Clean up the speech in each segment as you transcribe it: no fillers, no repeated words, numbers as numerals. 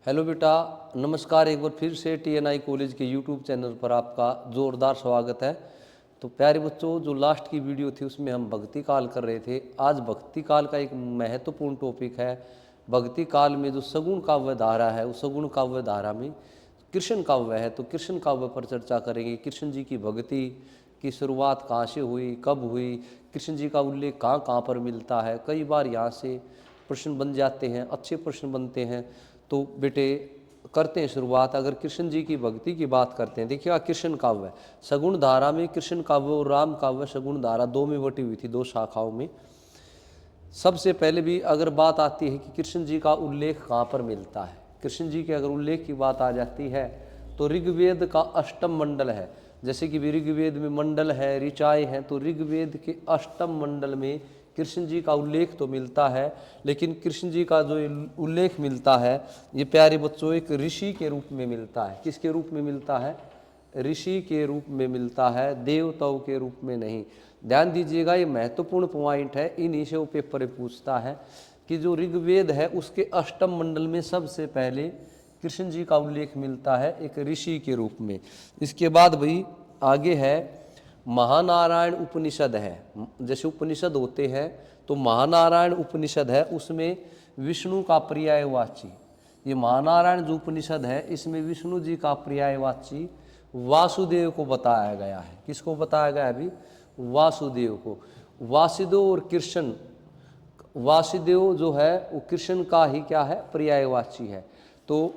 Hello बेटा, नमस्कार। एक बार फिर से TNI कॉलेज के यूट्यूब चैनल पर आपका ज़ोरदार स्वागत है। तो प्यारे बच्चों, जो लास्ट की वीडियो थी उसमें हम भक्ति काल कर रहे थे। आज भक्ति काल का एक महत्वपूर्ण टॉपिक है। भक्ति काल में जो सगुण काव्य धारा है, उस सगुण काव्य धारा में कृष्ण काव्य है, तो कृष्ण काव्य पर चर्चा करेंगे। कृष्ण जी की भक्ति की शुरुआत कहाँ से हुई, कब हुई, कृष्ण जी का उल्लेख कहाँ कहाँ पर मिलता है। कई बार यहाँ से प्रश्न बन जाते हैं, अच्छे प्रश्न बनते हैं। तो बेटे करते हैं शुरुआत। अगर कृष्ण जी की भक्ति की बात करते हैं, देखिएगा कृष्ण काव्य सगुण धारा में कृष्ण काव्य और राम काव्य सगुण धारा दो में बटी हुई थी, दो शाखाओं में। सबसे पहले भी अगर बात आती है कि कृष्ण जी का उल्लेख कहाँ पर मिलता है, कृष्ण जी के अगर उल्लेख की बात आ जाती है तो ऋग्वेद का अष्टम मंडल है। जैसे कि ऋग्वेद में मंडल है, ऋचाएँ हैं, तो ऋग्वेद के अष्टम मंडल में कृष्ण जी का उल्लेख तो मिलता है। लेकिन कृष्ण जी का जो उल्लेख मिलता है, ये प्यारे बच्चों एक ऋषि के रूप में मिलता है। किसके रूप में मिलता है? ऋषि के रूप में मिलता है, देवताओं के रूप में नहीं। ध्यान दीजिएगा, ये महत्वपूर्ण पॉइंट है। इन्हीं से वो पेपर पूछता है कि जो ऋग्वेद है उसके अष्टम मंडल में सबसे पहले कृष्ण जी का उल्लेख मिलता है एक ऋषि के रूप में। इसके बाद भाई आगे है महानारायण उपनिषद है। जैसे उपनिषद होते हैं तो महानारायण उपनिषद है, उसमें विष्णु का पर्यायवाची, ये महानारायण जो उपनिषद है इसमें विष्णु जी का पर्यायवाची वासुदेव को बताया गया है। किसको बताया गया है अभी? वासुदेव को। वासुदेव और कृष्ण, वासुदेव जो है वो कृष्ण का ही क्या है? पर्यायवाची है। तो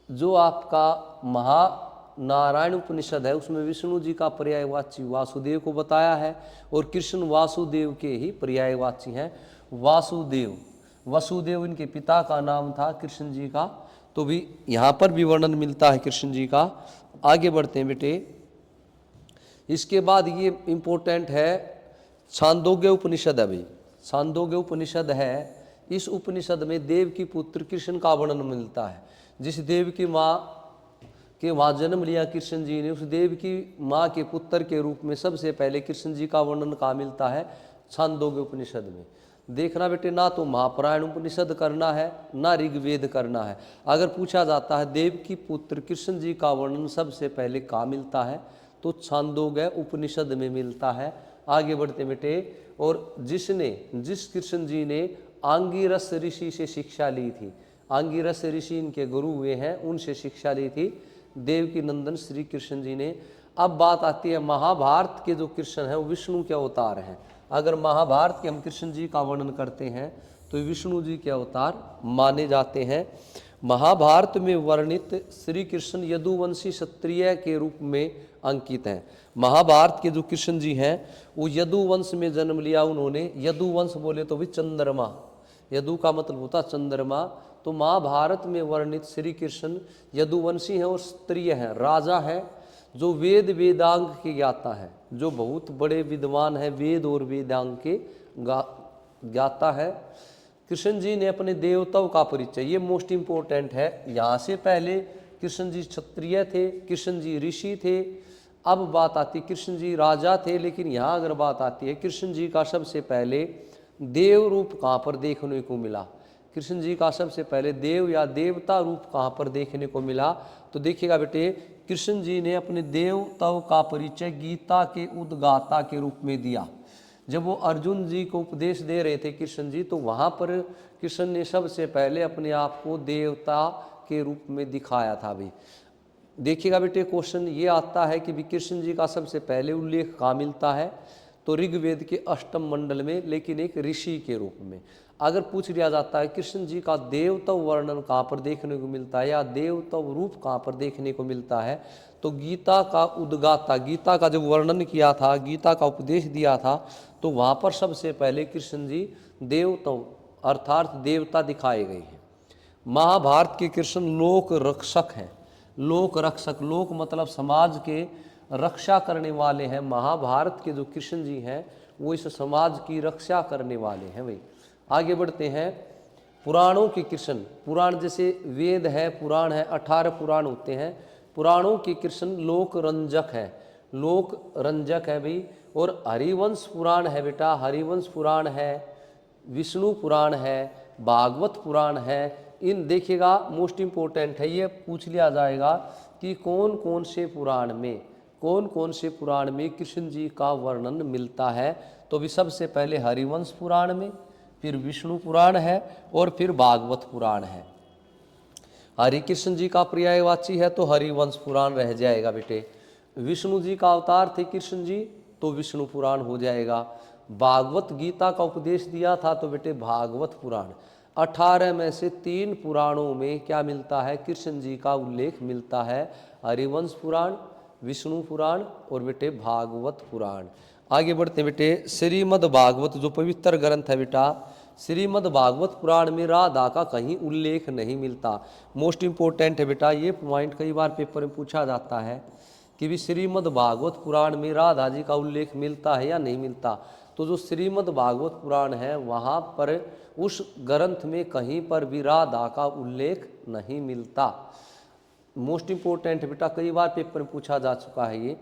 जो आपका महानारायण उपनिषद है उसमें विष्णु जी का पर्यायवाची वासुदेव को बताया है, और कृष्ण वासुदेव के ही पर्यायवाची हैं। वासुदेव, वसुदेव इनके पिता का नाम था कृष्ण जी का। तो भी यहाँ पर भी वर्णन मिलता है कृष्ण जी का। आगे बढ़ते हैं बेटे। इसके बाद ये इम्पोर्टेंट है, छांदोग्य उपनिषद है भाई। छांदोग्य उपनिषद है, इस उपनिषद में देव की पुत्र कृष्ण का वर्णन मिलता है। जिस देव की माँ के वहाँ जन्म लिया कृष्ण जी ने, उस देव की माँ के पुत्र के रूप में सबसे पहले कृष्ण जी का वर्णन कहाँ मिलता है? छांदोग्य उपनिषद में। देखना बेटे, ना तो महापुराण उपनिषद करना है ना ऋग्वेद करना है। अगर पूछा जाता है देव की पुत्र कृष्ण जी का वर्णन सबसे पहले कहाँ मिलता है, तो छांदोग्य उपनिषद में मिलता है। आगे बढ़ते बेटे। और जिस कृष्ण जी ने आंगिरस ऋषि से शिक्षा ली थी, आंगिरस ऋषि इनके गुरु हुए हैं, उनसे शिक्षा ली थी देव की नंदन श्री कृष्ण जी ने। अब बात आती है महाभारत के जो कृष्ण हैं वो विष्णु के अवतार हैं। अगर महाभारत के हम कृष्ण जी का वर्णन करते हैं तो विष्णु जी के अवतार माने जाते हैं। महाभारत में वर्णित श्री कृष्ण यदुवंशी क्षत्रिय के रूप में अंकित हैं। महाभारत के जो कृष्ण जी हैं वो यदुवंश में जन्म लिया उन्होंने। यदुवंश बोले तो भी चंद्रमा, यदु का मतलब होता चंद्रमा। तो महाभारत में वर्णित श्री कृष्ण यदुवंशी हैं और क्षत्रिय हैं, राजा हैं, जो वेद वेदांग के ज्ञाता है, जो बहुत बड़े विद्वान हैं, वेद और वेदांग के ज्ञाता है। कृष्ण जी ने अपने देवताओं का परिचय, ये मोस्ट इम्पोर्टेंट है। यहाँ से पहले कृष्ण जी क्षत्रिय थे, कृष्ण जी ऋषि थे। अब बात आती कृष्ण जी राजा थे, लेकिन यहाँ अगर बात आती है कृष्ण जी का सबसे पहले देव रूप कहाँ पर देखने को मिला, कृष्ण जी का सबसे पहले देव या देवता रूप कहाँ पर देखने को मिला, तो देखिएगा बेटे, कृष्ण जी ने अपने देवताओं का परिचय गीता के उद्गाता के रूप में दिया। जब वो अर्जुन जी को उपदेश दे रहे थे कृष्ण जी, तो वहाँ पर कृष्ण ने सबसे पहले अपने आप को देवता के रूप में दिखाया था। भी देखिएगा बेटे, क्वेश्चन ये आता है कि कृष्ण जी का सबसे पहले उल्लेख कहाँ मिलता है, तो ऋग्वेद के अष्टम मंडल में, लेकिन एक ऋषि के रूप में। अगर पूछ लिया जाता है कृष्ण जी का देवत्व वर्णन कहाँ पर देखने को मिलता है या देवत्व रूप कहाँ पर देखने को मिलता है, तो गीता का उद्गाता, गीता का जब वर्णन किया था, गीता का उपदेश दिया था, तो वहाँ पर सबसे पहले कृष्ण जी देवत्व अर्थात देवता दिखाए गए हैं। महाभारत के कृष्ण लोक रक्षक हैं। लोक रक्षक, लोक मतलब समाज के रक्षा करने वाले हैं। महाभारत के जो कृष्ण जी हैं वो इस समाज की रक्षा करने वाले हैं भाई। आगे बढ़ते हैं। पुराणों के कृष्ण, पुराण जैसे वेद है, पुराण है, 18 पुराण होते हैं। पुराणों के कृष्ण लोक रंजक है, लोक रंजक है भाई। और हरिवंश पुराण है बेटा, हरिवंश पुराण है, विष्णु पुराण है, भागवत पुराण है, इन देखिएगा मोस्ट इम्पोर्टेंट है, ये पूछ लिया जाएगा कि कौन कौन से पुराण में कृष्ण जी का वर्णन मिलता है। तो भी सबसे पहले हरिवंश पुराण में, फिर विष्णु पुराण है और फिर भागवत पुराण है। हरि कृष्ण जी का पर्यायवाची है तो हरिवंश पुराण रह जाएगा बेटे। विष्णु जी का अवतार थे कृष्ण जी तो विष्णु पुराण हो जाएगा। भागवत गीता का उपदेश दिया था तो बेटे भागवत पुराण। 18 में से 3 पुराणों में क्या मिलता है, कृष्ण जी का उल्लेख मिलता है, हरिवंश पुराण, विष्णु पुराण और बेटे भागवत पुराण। आगे बढ़ते बेटे, श्रीमद् भागवत जो पवित्र ग्रंथ है बेटा, श्रीमद् भागवत पुराण में राधा का कहीं उल्लेख नहीं मिलता। मोस्ट इम्पोर्टेंट है बेटा, ये पॉइंट कई बार पेपर में पूछा जाता है कि भी श्रीमद् भागवत पुराण में राधा जी का उल्लेख मिलता है या नहीं मिलता। तो जो श्रीमद् भागवत पुराण है वहाँ पर उस ग्रंथ में कहीं पर भी राधा का उल्लेख नहीं मिलता। मोस्ट इम्पोर्टेंट है बेटा, कई बार पेपर में पूछा जा चुका है ये।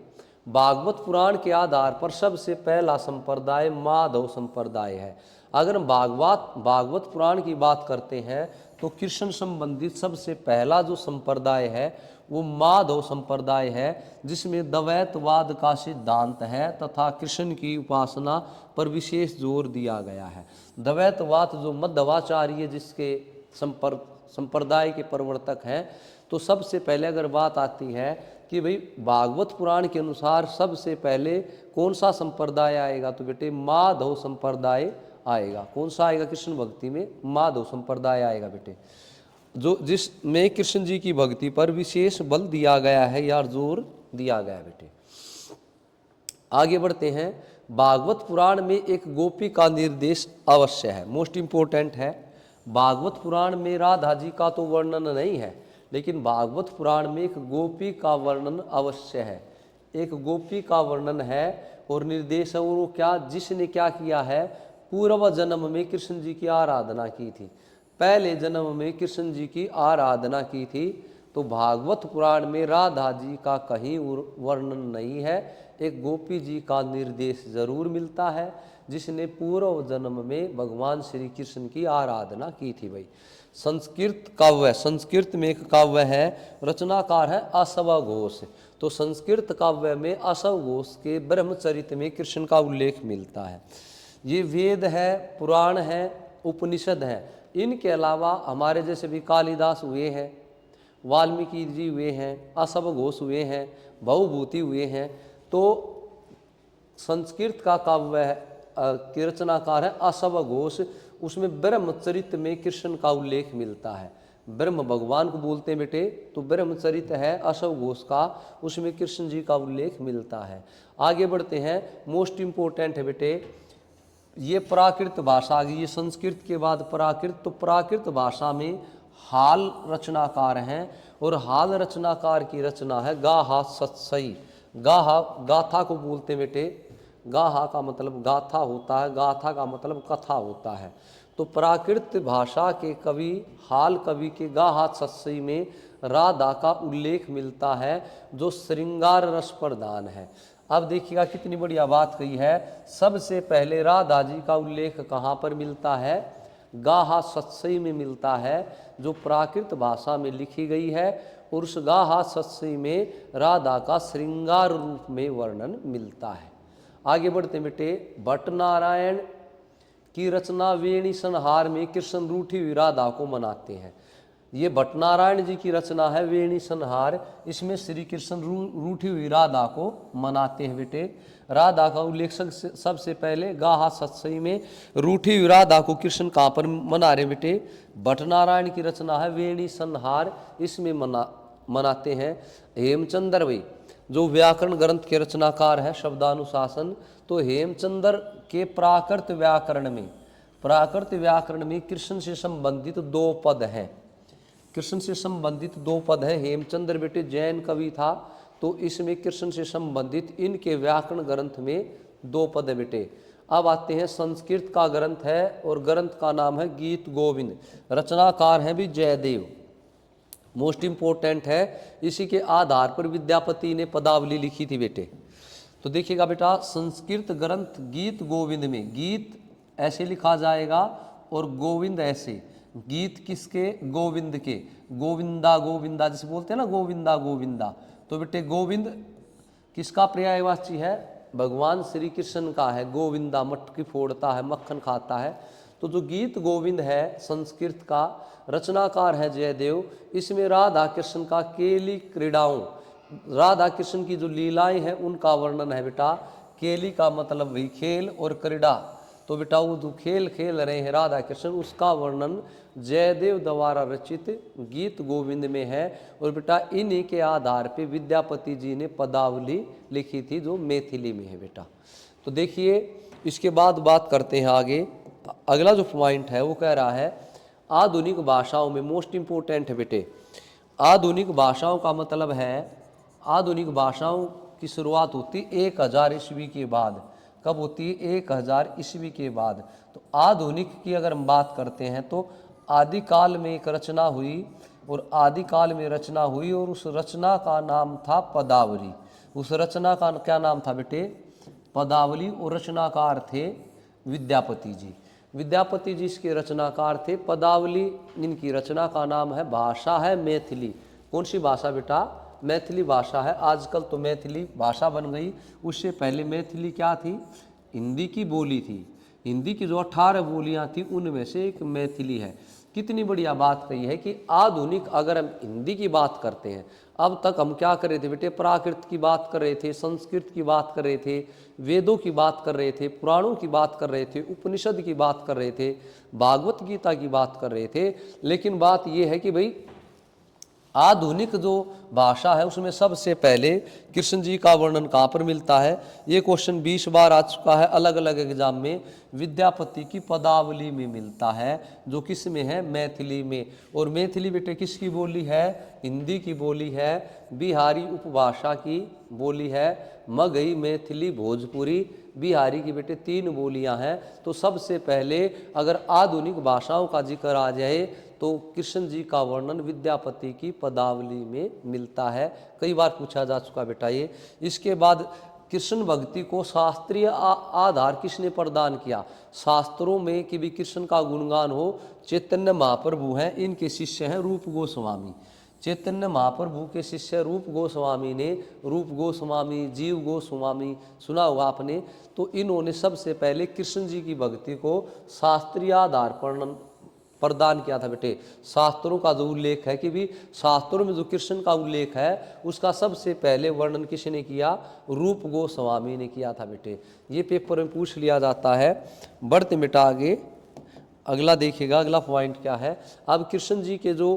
भागवत पुराण के आधार पर सबसे पहला संप्रदाय माधव संप्रदाय है। अगर हम भागवत पुराण की बात करते हैं तो कृष्ण संबंधित सबसे पहला जो संप्रदाय है वो माधव संप्रदाय है, जिसमें द्वैतवाद का सिद्धांत है तथा कृष्ण की उपासना पर विशेष जोर दिया गया है। द्वैतवाद जो मध्वाचार्य जिसके संप्रदाय के प्रवर्तक हैं, तो सबसे पहले अगर बात आती है कि भाई भागवत पुराण के अनुसार सबसे पहले कौन सा संप्रदाय आएगा, तो बेटे माधव संप्रदाय आएगा। कौन सा आएगा, कृष्ण भक्ति में माधव संप्रदाय आएगा बेटे, जो जिसमें कृष्ण जी की भक्ति पर विशेष बल दिया गया है या जोर दिया गया है बेटे। आगे बढ़ते हैं, भागवत पुराण में एक गोपी का निर्देश अवश्य है। मोस्ट इम्पोर्टेंट है, भागवत पुराण में राधा जी का तो वर्णन नहीं है, लेकिन भागवत पुराण में एक गोपी का वर्णन अवश्य है। एक गोपी का वर्णन है और निर्देश है, और वो क्या, जिसने क्या किया है, पूर्व जन्म में कृष्ण जी की आराधना की थी, पहले जन्म में कृष्ण जी की आराधना की थी। तो भागवत पुराण में राधा जी का कहीं वर्णन नहीं है, एक गोपी जी का निर्देश जरूर मिलता है, जिसने पूर्व जन्म में भगवान श्री कृष्ण की आराधना की थी। भाई संस्कृत काव्य, संस्कृत में एक काव्य है, रचनाकार है असव घोष। तो संस्कृत काव्य में असव घोष के ब्रह्मचरित में कृष्ण का उल्लेख मिलता है। ये वेद है, पुराण है, उपनिषद है। इनके अलावा हमारे जैसे भी कालिदास हुए हैं, वाल्मीकि जी हुए हैं, असव घोष हुए हैं, भवभूति हुए हैं। तो संस्कृत का काव्य की रचनाकार है असव घोष, उसमें ब्रह्मचरित में कृष्ण का उल्लेख मिलता है। ब्रह्म भगवान को बोलते हैं बेटे, तो ब्रह्मचरित है असव घोष का, उसमें कृष्ण जी का उल्लेख मिलता है। आगे बढ़ते हैं, मोस्ट इम्पोर्टेंट है बेटे, ये प्राकृत भाषा आ गई, ये संस्कृत के बाद प्राकृत। तो प्राकृत भाषा में हाल रचनाकार हैं, और हाल रचनाकार की रचना है गाहा सत्सई। गाहा गाथा को बोलते हैं बेटे, गाहा का मतलब गाथा होता है, गाथा का मतलब कथा होता है। तो प्राकृत भाषा के कवि हाल कवि के गाहा सत्सई में राधा का उल्लेख मिलता है, जो श्रृंगार रस प्रधान है। अब देखिएगा कितनी बढ़िया बात कही है, सबसे पहले राधा जी का उल्लेख कहाँ पर मिलता है, गाहा सत्सई में मिलता है, जो प्राकृत भाषा में लिखी गई है, और उस गाहा सत्सई में राधा का श्रृंगार रूप में वर्णन मिलता है। आगे बढ़ते बेटे, भट्ट नारायण की रचना वेणी संहार में कृष्ण रूठी हुई राधा को मनाते हैं। ये भट्ट नारायण जी की रचना है वेणी संहार, इसमें श्री कृष्ण रूठी हुई राधा को मनाते हैं बेटे। राधा का उल्लेख सबसे पहले गाहा सत्सई में रूठी हुई राधा को कृष्ण कहाँ पर मना रहे बेटे, भट्ट नारायण की रचना है वेणी संहार, इसमें मनाते हैं। हेमचंद्र भाई जो व्याकरण ग्रंथ के रचनाकार है, शब्दानुशासन, तो हेमचंद्र के प्राकृत व्याकरण में कृष्ण से संबंधित 2 पद हैं। कृष्ण से संबंधित 2 पद हैं। हेमचंद्र बेटे जैन कवि था, तो इसमें कृष्ण से संबंधित इनके व्याकरण ग्रंथ में 2 पद है बेटे। अब आते हैं, संस्कृत का ग्रंथ है और ग्रंथ का नाम है गीत गोविंद, रचनाकार हैं भी जयदेव। मोस्ट इम्पोर्टेंट है, इसी के आधार पर विद्यापति ने पदावली लिखी थी बेटे। तो देखिएगा बेटा, संस्कृत ग्रंथ गीत गोविंद में गीत ऐसे लिखा जाएगा और गोविंद ऐसे, गीत किसके? गोविंद के। गोविंदा गोविंदा जिसे बोलते हैं ना, गोविंदा गोविंदा, तो बेटे गोविंद किसका पर्यायवाची है? भगवान श्री कृष्ण का है। गोविंदा मटकी फोड़ता है, मक्खन खाता है। तो जो गीत गोविंद है संस्कृत का, रचनाकार है जयदेव। इसमें राधा कृष्ण का केली क्रीड़ाओं, राधा कृष्ण की जो लीलाएं हैं उनका वर्णन है बेटा। केली का मतलब भी खेल और क्रीड़ा, तो बेटा वो जो खेल खेल रहे हैं राधा कृष्ण, उसका वर्णन जयदेव द्वारा रचित गीत गोविंद में है। और बेटा इन्हीं के आधार पे विद्यापति जी ने पदावली लिखी थी जो मैथिली में है बेटा। तो देखिए इसके बाद बात करते हैं आगे। अगला जो पॉइंट है वो कह रहा है आधुनिक भाषाओं में, मोस्ट इंपोर्टेंट है बेटे। आधुनिक भाषाओं का मतलब है, आधुनिक भाषाओं की शुरुआत होती 1000 ईस्वी के बाद। कब होती है? 1000 ईस्वी के बाद। तो आधुनिक की अगर हम बात करते हैं तो आदिकाल में एक रचना हुई, और आदिकाल में रचना हुई और उस रचना का नाम था पदावली। उस रचना का क्या नाम था बेटे? पदावली। और रचनाकार थे विद्यापति जी। विद्यापति जी इसके रचनाकार थे। पदावली इनकी रचना का नाम है। भाषा है मैथिली। कौन सी भाषा बेटा? मैथिली भाषा है। आजकल तो मैथिली भाषा बन गई, उससे पहले मैथिली क्या थी? हिंदी की बोली थी। हिंदी की जो 18 बोलियां थी उनमें से एक मैथिली है। कितनी बढ़िया बात कही है कि आधुनिक, अगर हम हिंदी की बात करते हैं, अब तक हम क्या कर रहे थे बेटे? प्राकृत की बात कर रहे थे, संस्कृत की बात कर रहे थे, वेदों की बात कर रहे थे, पुराणों की बात कर रहे थे, उपनिषद की बात कर रहे थे, भागवत गीता की बात कर रहे थे। लेकिन बात यह है कि भाई आधुनिक जो भाषा है उसमें सबसे पहले कृष्ण जी का वर्णन कहाँ पर मिलता है? ये क्वेश्चन 20 बार आ चुका है अलग अलग एग्जाम में। विद्यापति की पदावली में मिलता है, जो किस में है? मैथिली में। और मैथिली बेटे किसकी बोली है? हिंदी की बोली है, बिहारी उपभाषा की बोली है। मगही, मैथिली, भोजपुरी, बिहारी की बेटे 3 बोलियां हैं। तो सबसे पहले अगर आधुनिक भाषाओं का जिक्र आ जाए तो कृष्ण जी का वर्णन विद्यापति की पदावली में मिलता है। कई बार पूछा जा चुका बेटा ये। इसके बाद कृष्ण भक्ति को शास्त्रीय आधार किसने प्रदान किया? शास्त्रों में कि भी कृष्ण का गुणगान हो, चैतन्य महाप्रभु हैं, इनके शिष्य हैं रूप गोस्वामी। चैतन्य महाप्रभु के शिष्य रूप गोस्वामी ने, रूप गोस्वामी, जीव गोस्वामी सुना होगा आपने। तो इन्होंने सबसे पहले कृष्ण जी की भक्ति को शास्त्रीय आधार पर प्रदान किया था बेटे। शास्त्रों का जो उल्लेख है कि भी शास्त्रों में जो कृष्ण का उल्लेख है उसका सबसे पहले वर्णन किसने किया? रूप गोस्वामी ने किया था बेटे। ये पेपर में पूछ लिया जाता है। बढ़ते बेटा आगे, अगला देखिएगा, अगला पॉइंट क्या है। अब कृष्ण जी के जो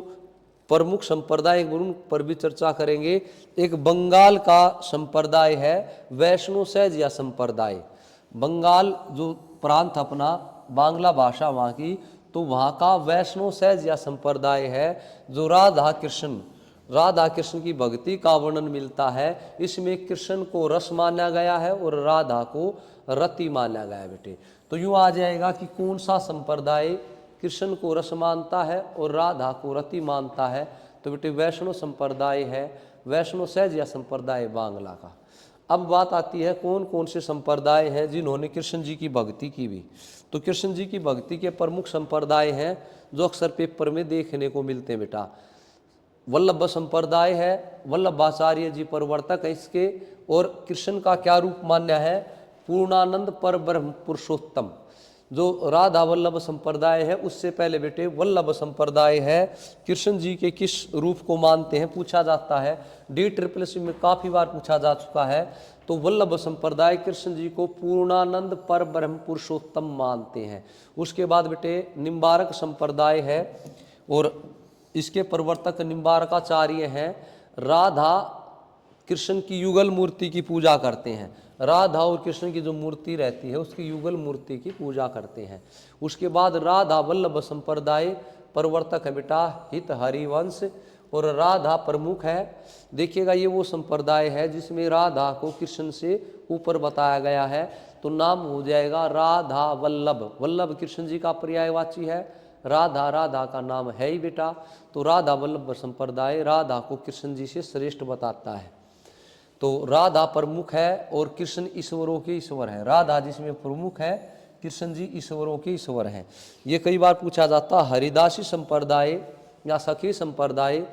प्रमुख संप्रदाय उन पर भी चर्चा करेंगे। एक बंगाल का संप्रदाय है वैष्णो सहजिया संप्रदाय। बंगाल जो प्रांत अपना, बांग्ला भाषा वहाँ की, तो वहाँ का वैष्णो सहजिया संप्रदाय है जो राधा कृष्ण की भक्ति का वर्णन मिलता है। इसमें कृष्ण को रस माना गया है और राधा को रति माना गया है बेटे। तो यूँ आ जाएगा कि कौन सा संप्रदाय कृष्ण को रस मानता है और राधा को रति मानता है? तो बेटे वैष्णो संप्रदाय है, वैष्णो सहजिया संप्रदाय बांग्ला का। अब बात आती है कौन कौन से संप्रदाय हैं जिन्होंने कृष्ण जी की भक्ति की भी। तो कृष्ण जी की भक्ति के प्रमुख संप्रदाय हैं जो अक्सर पेपर में देखने को मिलते हैं बेटा। वल्लभ संप्रदाय है, वल्लभाचार्य जी प्रवर्तक है इसके। और कृष्ण का क्या रूप मान्य है? पूर्णानंद पर ब्रह्म पुरुषोत्तम। जो राधा वल्लभ संप्रदाय है उससे पहले बेटे वल्लभ संप्रदाय है। कृष्ण जी के किस रूप को मानते हैं पूछा जाता है। DSSS में काफ़ी बार पूछा जा चुका है। तो वल्लभ संप्रदाय कृष्ण जी को पूर्णानंद पर ब्रह्म पुरुषोत्तम मानते हैं। उसके बाद बेटे निम्बारक संप्रदाय है और इसके प्रवर्तक निम्बारकाचार्य हैं। राधा कृष्ण की युगल मूर्ति की पूजा करते हैं। राधा और कृष्ण की जो मूर्ति रहती है उसकी युगल मूर्ति की पूजा करते हैं। उसके बाद राधा वल्लभ संप्रदाय प्रवर्तक है बेटा हित हरिवंश, और राधा प्रमुख है। देखिएगा ये वो संप्रदाय है जिसमें राधा को कृष्ण से ऊपर बताया गया है। तो नाम हो जाएगा राधा वल्लभ। वल्लभ कृष्ण जी का पर्यायवाची है, राधा राधा का नाम है ही बेटा। तो राधा वल्लभ संप्रदाय राधा को कृष्ण जी से श्रेष्ठ बताता है। तो राधा प्रमुख है और कृष्ण ईश्वरों के ईश्वर है। राधा जिसमें प्रमुख है, कृष्ण जी ईश्वरों के ईश्वर हैं। ये कई बार पूछा जाता, हरिदासी संप्रदाय या सखी संप्रदाय,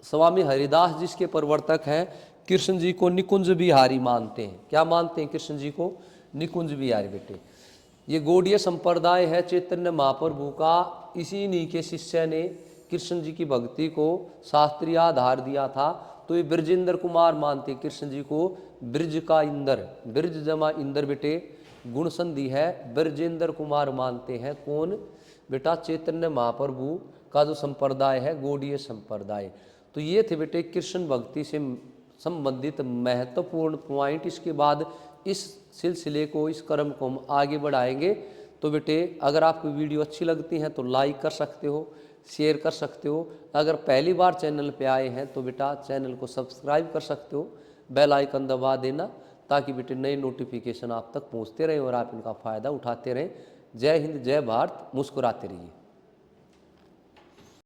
स्वामी हरिदास जिसके प्रवर्तक हैं, कृष्ण जी को निकुंज बिहारी मानते हैं। क्या मानते हैं? कृष्ण जी को निकुंज बिहारी बेटे। ये गौड़ीय संप्रदाय है चैतन्य महाप्रभु का, इसी नी के शिष्य ने कृष्ण जी की भक्ति को शास्त्रीय आधार दिया था। तो ये ब्रजेंद्र कुमार मानते हैं कृष्ण जी को ब्रज का इंद्र, ब्रज जमा इंद्र बेटे, गुण संधि है, ब्रजेंद्र कुमार मानते हैं। कौन बेटा? चैतन्य महाप्रभु का जो संप्रदाय है गौड़ीय संप्रदाय। तो ये थे बेटे कृष्ण भक्ति से संबंधित महत्वपूर्ण पॉइंट। इसके बाद इस सिलसिले को, इस क्रम को हम आगे बढ़ाएंगे। तो बेटे अगर आपको वीडियो अच्छी लगती है तो लाइक कर सकते हो, शेयर कर सकते हो। अगर पहली बार चैनल पे आए हैं तो बेटा चैनल को सब्सक्राइब कर सकते हो, बेल आइकन दबा देना, ताकि बेटे नए नोटिफिकेशन आप तक पहुंचते रहें और आप इनका फ़ायदा उठाते रहें। जय हिंद, जय भारत, मुस्कुराते रहिए।